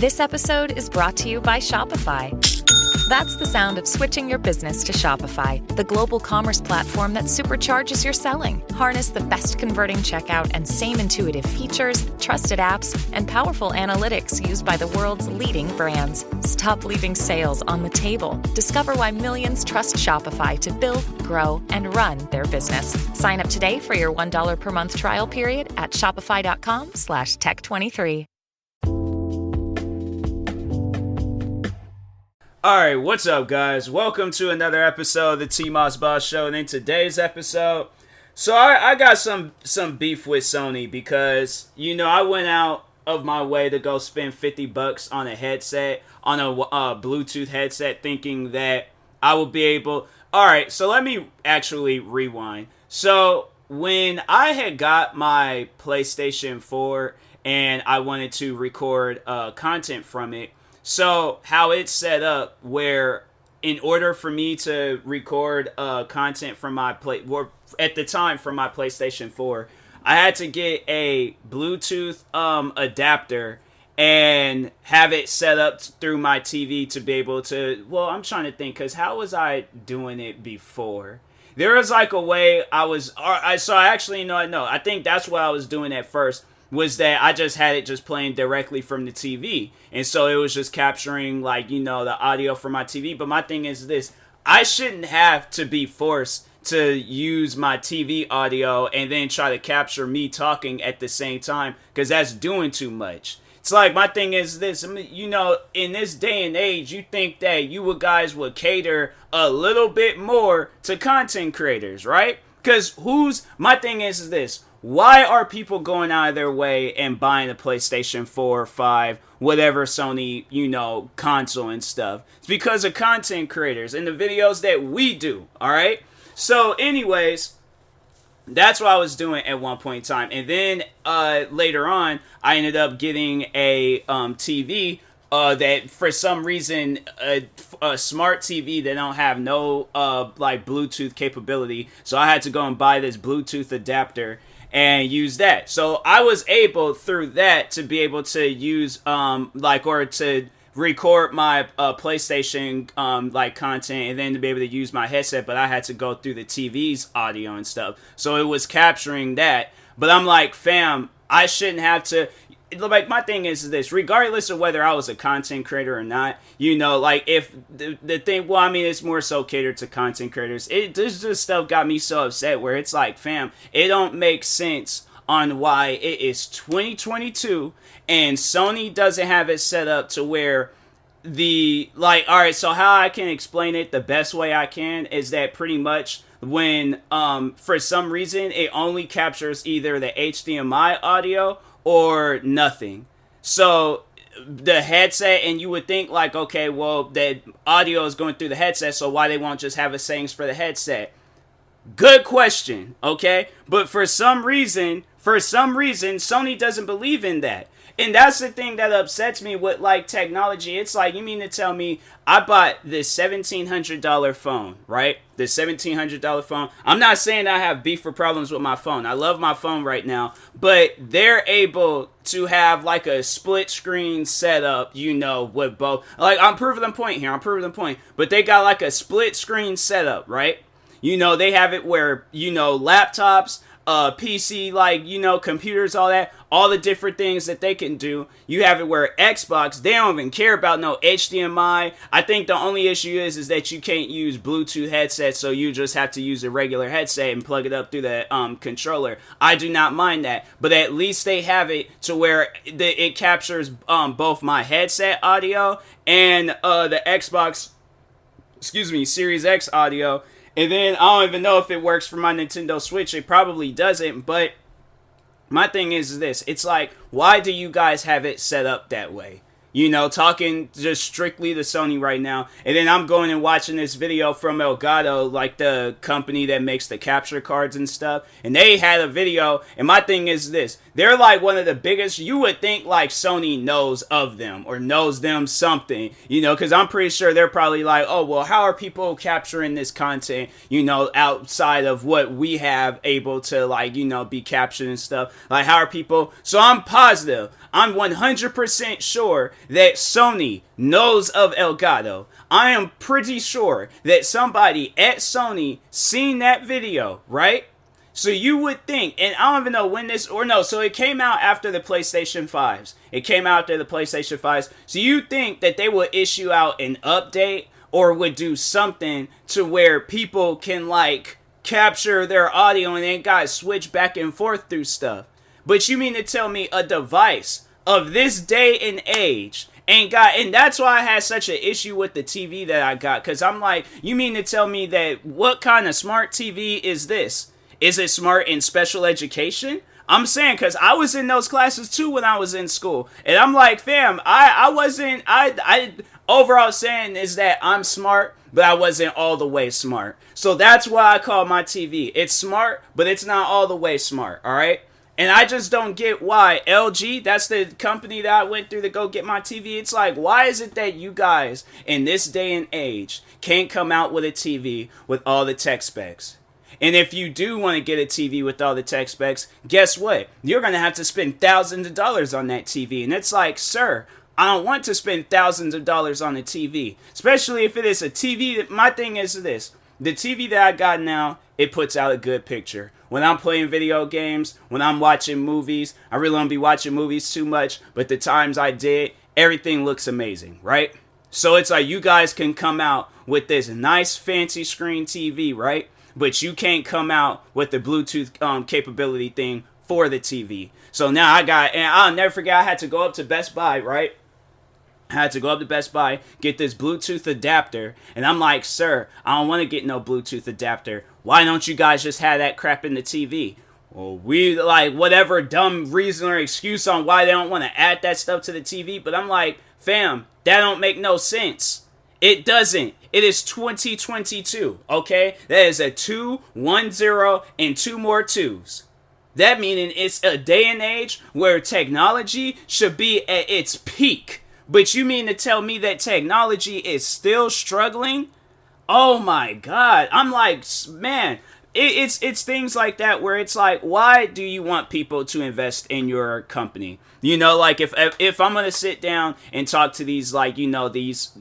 This episode is brought to you by Shopify. That's the sound of switching your business to Shopify, the global commerce platform that supercharges your selling. Harness the best converting checkout and same intuitive features, trusted apps, and powerful analytics used by the world's leading brands. Stop leaving sales on the table. Discover why millions trust Shopify to build, grow, and run their business. Sign up today for your $1 per month trial period at shopify.com/tech23. Alright, what's up guys? Welcome to another episode of the TMossBoss Show, and in today's episode, so I got some beef with Sony because, you know, I went out of my way to go spend $50 on a headset, on a Bluetooth headset, thinking that I would be able... Alright, so let me actually rewind. So, when I had got my PlayStation 4 and I wanted to record content from it, so how it's set up, where in order for me to record content from my at the time from my PlayStation 4, I had to get a Bluetooth adapter and have it set up through my TV to be able to. Well, I'm trying to think, because how was I doing it before? There was like a way I think that's what I was doing at first. Was that I just had it just playing directly from the TV. And so it was just capturing, like, you know, the audio from my TV. But my thing is this. I shouldn't have to be forced to use my TV audio and then try to capture me talking at the same time, because that's doing too much. It's like, my thing is this. I mean, you know, in this day and age, you think that you guys would cater a little bit more to content creators, right? Because my thing is this. Why are people going out of their way and buying a PlayStation 4 or 5, whatever Sony, you know, console and stuff? It's because of content creators and the videos that we do, alright? So, anyways, that's what I was doing at one point in time. And then, later on, I ended up getting a TV that, for some reason, a smart TV that don't have no, like, Bluetooth capability. So I had to go and buy this Bluetooth adapter and use that. So I was able, through that, to be able to use, or to record my PlayStation, content, and then to be able to use my headset, but I had to go through the TV's audio and stuff. So it was capturing that. But I'm like, fam, I shouldn't have to... Like, my thing is this, regardless of whether I was a content creator or not, you know, like, if the thing, well, I mean, it's more so catered to content creators. This just stuff got me so upset, where it's like, fam, it don't make sense on why it is 2022 and Sony doesn't have it set up to where alright, so how I can explain it the best way I can is that pretty much when, for some reason, it only captures either the HDMI audio or nothing. So the headset, and you would think like, okay, well, the audio is going through the headset, so why they won't just have a settings for the headset? Good question, okay? But for some reason, Sony doesn't believe in that. And that's the thing that upsets me with, like, technology. It's like, you mean to tell me I bought this $1,700 phone, right? The $1,700 phone. I'm not saying I have beef or problems with my phone. I love my phone right now. But they're able to have, like, a split screen setup, you know, with both. Like, I'm proving the point here. But they got, like, a split screen setup, right? You know, they have it where, you know, laptops, PC, like, you know, computers, all that, all the different things that they can do. You have it where Xbox, they don't even care about no HDMI. I think the only issue is that you can't use Bluetooth headsets, so you just have to use a regular headset and plug it up through the controller. I do not mind that, but at least they have it to where it captures both my headset audio and the Xbox, Series X audio. And then I don't even know if it works for my Nintendo Switch. It probably doesn't, but my thing is this. It's like, why do you guys have it set up that way? You know, talking just strictly to Sony right now. And then I'm going and watching this video from Elgato, like the company that makes the capture cards and stuff. And they had a video, and my thing is this. They're like one of the biggest, you would think like Sony knows of them or knows them something, you know, because I'm pretty sure they're probably like, oh, well, how are people capturing this content, you know, outside of what we have able to, like, you know, be captured and stuff. Like, how are people, so I'm positive, I'm 100% sure that Sony knows of Elgato. I am pretty sure that somebody at Sony seen that video, right? So you would think, and I don't even know when this, or no, so it came out after the PlayStation 5s. It came out after the PlayStation 5s. So you think that they would issue out an update or would do something to where people can, like, capture their audio and then guys switch back and forth through stuff. But you mean to tell me a device of this day and age ain't got, and that's why I had such an issue with the TV that I got, because I'm like, you mean to tell me that what kind of smart TV is this? Is it smart in special education? I'm saying, because I was in those classes too when I was in school, and I'm like, fam, I wasn't, overall saying is that I'm smart, but I wasn't all the way smart. So that's why I call my TV. It's smart, but it's not all the way smart, all right? And I just don't get why LG, that's the company that I went through to go get my TV. It's like, why is it that you guys in this day and age can't come out with a TV with all the tech specs? And if you do want to get a TV with all the tech specs, guess what? You're going to have to spend thousands of dollars on that TV. And it's like, sir, I don't want to spend thousands of dollars on a TV. Especially if it is a TV. My thing is this. The TV that I got now, it puts out a good picture. When I'm playing video games, when I'm watching movies, I really don't be watching movies too much, but the times I did, everything looks amazing, right? So it's like you guys can come out with this nice fancy screen TV, right? But you can't come out with the Bluetooth capability thing for the TV. So now and I'll never forget, I had to go up to Best Buy, right? I had to go up to Best Buy, get this Bluetooth adapter, and I'm like, sir, I don't want to get no Bluetooth adapter. Why don't you guys just have that crap in the TV? Well, we, like, whatever dumb reason or excuse on why they don't want to add that stuff to the TV, but I'm like, fam, that don't make no sense. It doesn't. It is 2022, okay? That is a 2, 1, 0, and 2 more 2s. That meaning it's a day and age where technology should be at its peak. But you mean to tell me that technology is still struggling? Oh my God. I'm like, man, it's things like that where it's like, why do you want people to invest in your company? You know, like if I'm going to sit down and talk to these, like, you know, these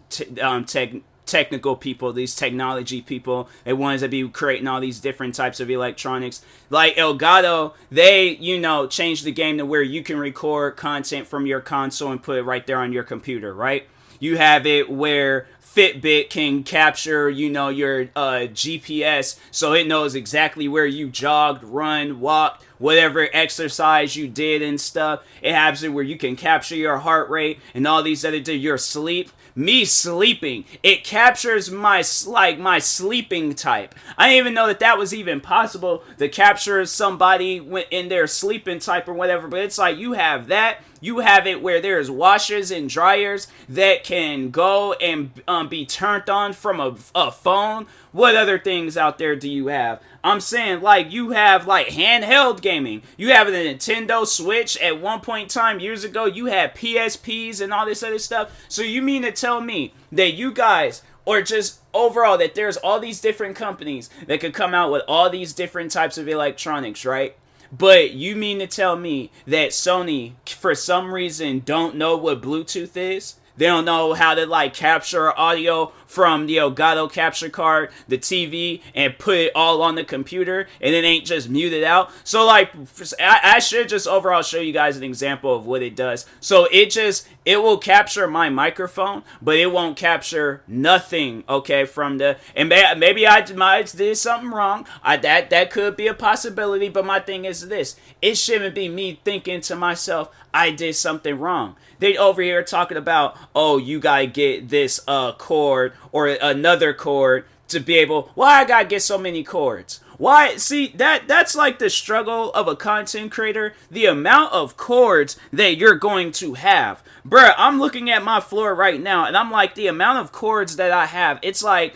technical people, these technology people, they wanted to be creating all these different types of electronics. Like Elgato, they, you know, changed the game to where you can record content from your console and put it right there on your computer, right? You have it where Fitbit can capture, you know, your GPS, so it knows exactly where you jogged, run, walked, whatever exercise you did and stuff. It has it where you can capture your heart rate and all these other things, your sleep. Me sleeping, it captures my sleeping type. I didn't even know that was even possible to capture somebody in their sleeping type or whatever, but it's like you have that. You have it where there's washers and dryers that can go and be turned on from a phone. What other things out there do you have? I'm saying, like, you have, like, handheld gaming. You have a Nintendo Switch. At one point in time, years ago, you had PSPs and all this other stuff. So you mean to tell me that you guys, or just overall, that there's all these different companies that could come out with all these different types of electronics, right? But you mean to tell me that Sony, for some reason, don't know what Bluetooth is? They don't know how to, like, capture audio from the Elgato capture card, the TV, and put it all on the computer, and it ain't just muted out. So, like, I should just overall show you guys an example of what it does. So it will capture my microphone, but it won't capture nothing, okay, from the, and maybe I did something wrong. That could be a possibility, but my thing is this. It shouldn't be me thinking to myself, I did something wrong. They over here talking about, oh, you gotta get this cord or another cord to be able, why I gotta get so many cords? Why? See, that's like the struggle of a content creator, the amount of cords that you're going to have. Bruh, I'm looking at my floor right now, and I'm like, the amount of cords that I have, it's like,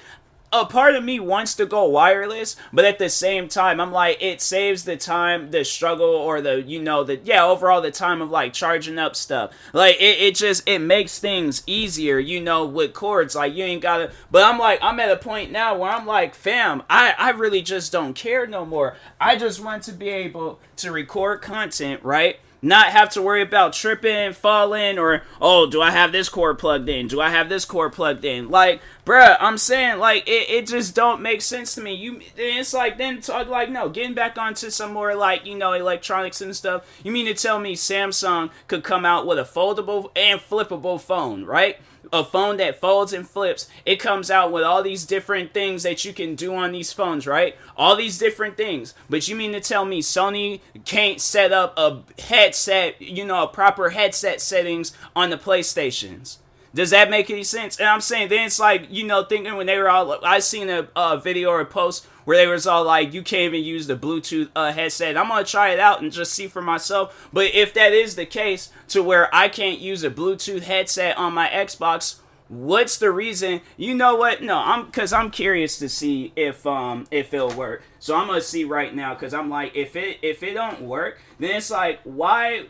a part of me wants to go wireless, but at the same time, I'm like, it saves the time, the struggle, or overall the time of, like, charging up stuff. Like, it makes things easier, you know, with cords. Like, you ain't gotta, but I'm at a point now where I'm like, fam, I really just don't care no more. I just want to be able to record content, right? not have to worry about tripping, falling, or, oh, do I have this cord plugged in? Do I have this cord plugged in? Like, bruh, I'm saying, like, it just don't make sense to me. It's like, then talk, like, no, getting back onto some more, like, electronics and stuff. You mean to tell me Samsung could come out with a foldable and flippable phone, right? A phone that folds and flips. It comes out with all these different things that you can do on these phones, right? All these different things. But you mean to tell me Sony can't set up a headset, a proper headset settings on the PlayStations? Does that make any sense? And I'm saying, then it's like, thinking when they were all, I seen a video or a post where they was all like, you can't even use the Bluetooth headset. I'm going to try it out and just see for myself. But if that is the case to where I can't use a Bluetooth headset on my Xbox, what's the reason? You know what? No, because I'm curious to see if it'll work. So I'm going to see right now, because I'm like, if it don't work, then it's like, why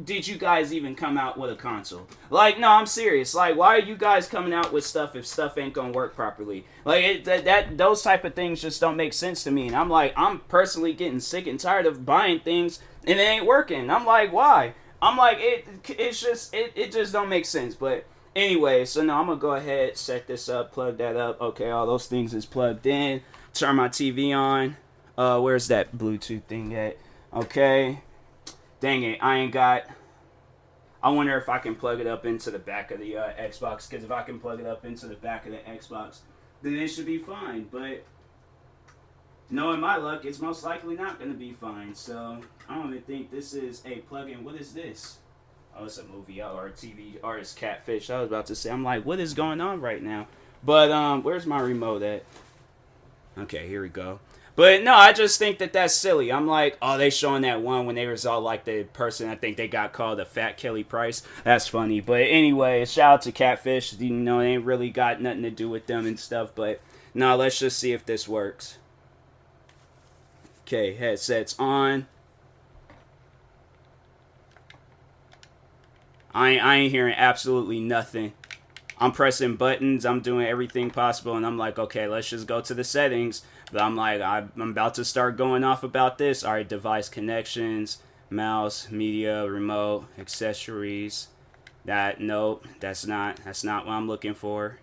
did you guys even come out with a console? Like, no, I'm serious. Like, why are you guys coming out with stuff if stuff ain't gonna work properly? Like, those type of things just don't make sense to me. And I'm like, I'm personally getting sick and tired of buying things and it ain't working. I'm like, why? I'm like, it just don't make sense. But anyway, so no, I'm gonna go ahead, set this up, plug that up. Okay, all those things is plugged in. Turn my TV on. Where's that Bluetooth thing at? Okay. Dang it, I wonder if I can plug it up into the back of the Xbox, because if I can plug it up into the back of the Xbox, then it should be fine. But knowing my luck, it's most likely not going to be fine. So I don't even think this is a plug-in. What is this? Oh, it's a movie or a TV or it's Catfish. I was about to say, I'm like, what is going on right now? But where's my remote at? Okay, here we go. But no, I just think that that's silly. I'm like, oh, they showing that one when they was all like the person, I think they got called a fat Kelly Price. That's funny. But anyway, shout out to Catfish. They ain't really got nothing to do with them and stuff. But no, let's just see if this works. Okay, headset's on. I ain't hearing absolutely nothing. I'm pressing buttons. I'm doing everything possible. And I'm like, okay, let's just go to the settings. But I'm like, I'm about to start going off about this. All right, device connections, mouse, media, remote, accessories. Nope, that's not what I'm looking for.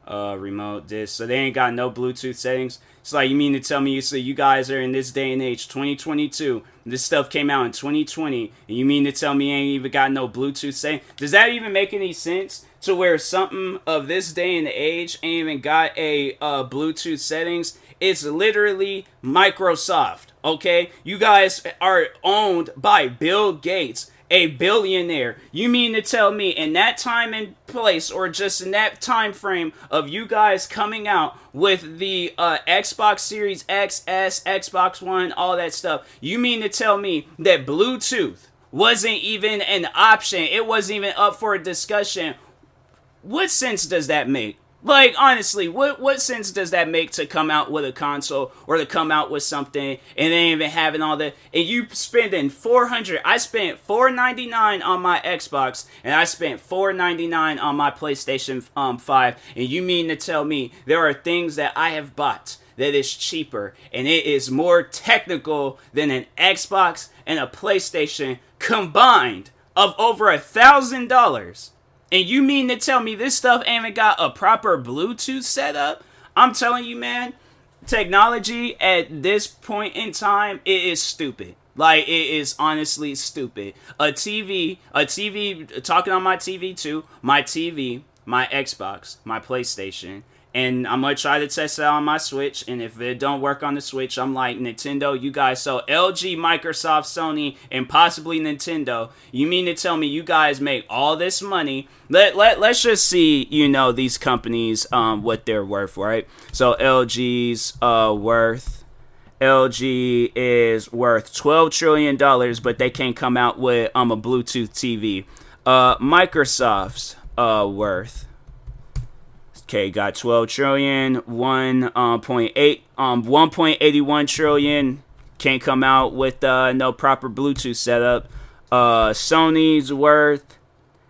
Remote, this. So they ain't got no Bluetooth settings. It's like, you mean to tell me, so you guys are in this day and age, 2022. This stuff came out in 2020. And you mean to tell me ain't even got no Bluetooth setting? Does that even make any sense? To where something of this day and age ain't even got a Bluetooth settings? It's literally Microsoft, okay? You guys are owned by Bill Gates, a billionaire. You mean to tell me in that time and place, or just in that time frame of you guys coming out with the Xbox Series X, S, Xbox One, all that stuff, you mean to tell me that Bluetooth wasn't even an option? It wasn't even up for a discussion. What sense does that make? Like, honestly, what sense does that make to come out with a console or to come out with something and then even having all that, and you spending $400? I spent $499 on my Xbox and I spent $499 on my PlayStation 5, and you mean to tell me there are things that I have bought that is cheaper and it is more technical than an Xbox and a PlayStation combined of over $1,000? And you mean to tell me this stuff ain't even got a proper Bluetooth setup? I'm telling you, man, technology at this point in time, it is stupid. Like, it is honestly stupid. A TV, talking on my TV too, my TV, my Xbox, my PlayStation, and I'm going to try to test it out on my Switch, and if it don't work on the Switch, I'm like, Nintendo, you guys, so LG, Microsoft, Sony, and possibly Nintendo, you mean to tell me you guys make all this money? Let's just see, these companies, what they're worth, right? So LG's LG is worth $12 trillion, but they can't come out with a Bluetooth TV. Microsoft's worth, okay, got 12 trillion, 1.81 trillion. Can't come out with no proper Bluetooth setup. Sony's worth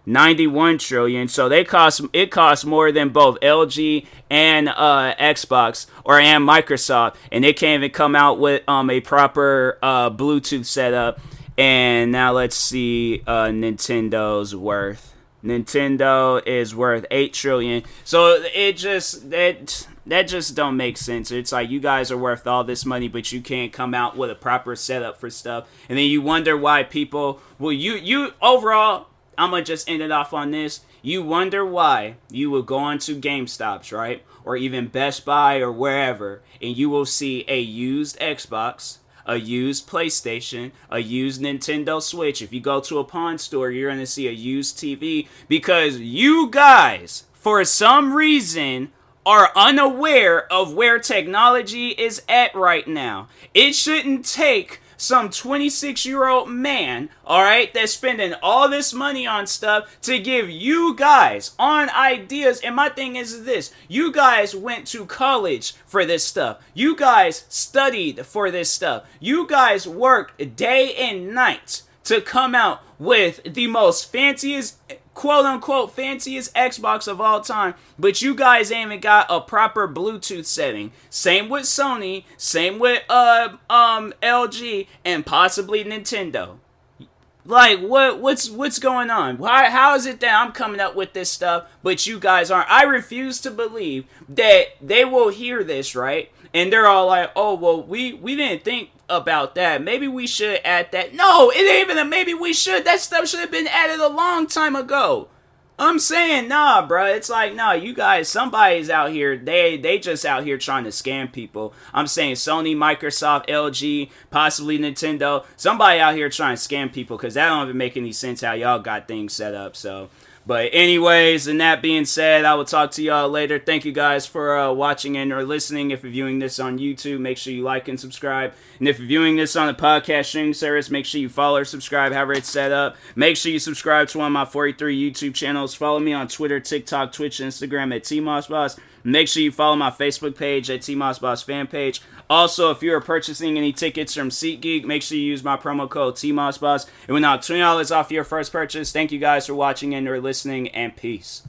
91 trillion. So it costs more than both LG and Xbox and Microsoft, and they can't even come out with a proper Bluetooth setup. And now let's see Nintendo's worth. Nintendo is worth 8 trillion. So it just that just don't make sense. It's like you guys are worth all this money, but you can't come out with a proper setup for stuff. And then you wonder why people, well, you overall, I'm going to just end it off on this. You wonder why you will go onto GameStops, right? Or even Best Buy or wherever, and you will see a used Xbox, a used PlayStation, a used Nintendo Switch. If you go to a pawn store, you're going to see a used TV because you guys, for some reason, are unaware of where technology is at right now. It shouldn't take some 26-year-old man, alright, that's spending all this money on stuff to give you guys on ideas. And my thing is this, you guys went to college for this stuff. You guys studied for this stuff. You guys worked day and night to come out with the most fanciest, quote-unquote fanciest Xbox of all time, but you guys ain't even got a proper Bluetooth setting. Same with Sony, same with LG, and possibly Nintendo. Like, what's going on? How is it that I'm coming up with this stuff, but you guys aren't? I refuse to believe that they will hear this, right? And they're all like, oh, well, we didn't think about that. Maybe we should add that. No, it ain't even a maybe we should. That stuff should have been added a long time ago. I'm saying, nah, bruh. It's like, nah, you guys, somebody's out here, they just out here trying to scam people. I'm saying Sony, Microsoft, LG, possibly Nintendo. Somebody out here trying to scam people because that don't even make any sense how y'all got things set up, so. But anyways, and that being said, I will talk to y'all later. Thank you guys for watching and or listening. If you're viewing this on YouTube, make sure you like and subscribe. And if you're viewing this on the podcast streaming service, make sure you follow or subscribe, however it's set up. Make sure you subscribe to one of my 43 YouTube channels. Follow me on Twitter, TikTok, Twitch, and Instagram at TMossBoss. Make sure you follow my Facebook page at TMossBoss fan page. Also, if you are purchasing any tickets from SeatGeek, make sure you use my promo code TMossBoss. It will knock $20 off your first purchase. Thank you guys for watching and or listening, and peace.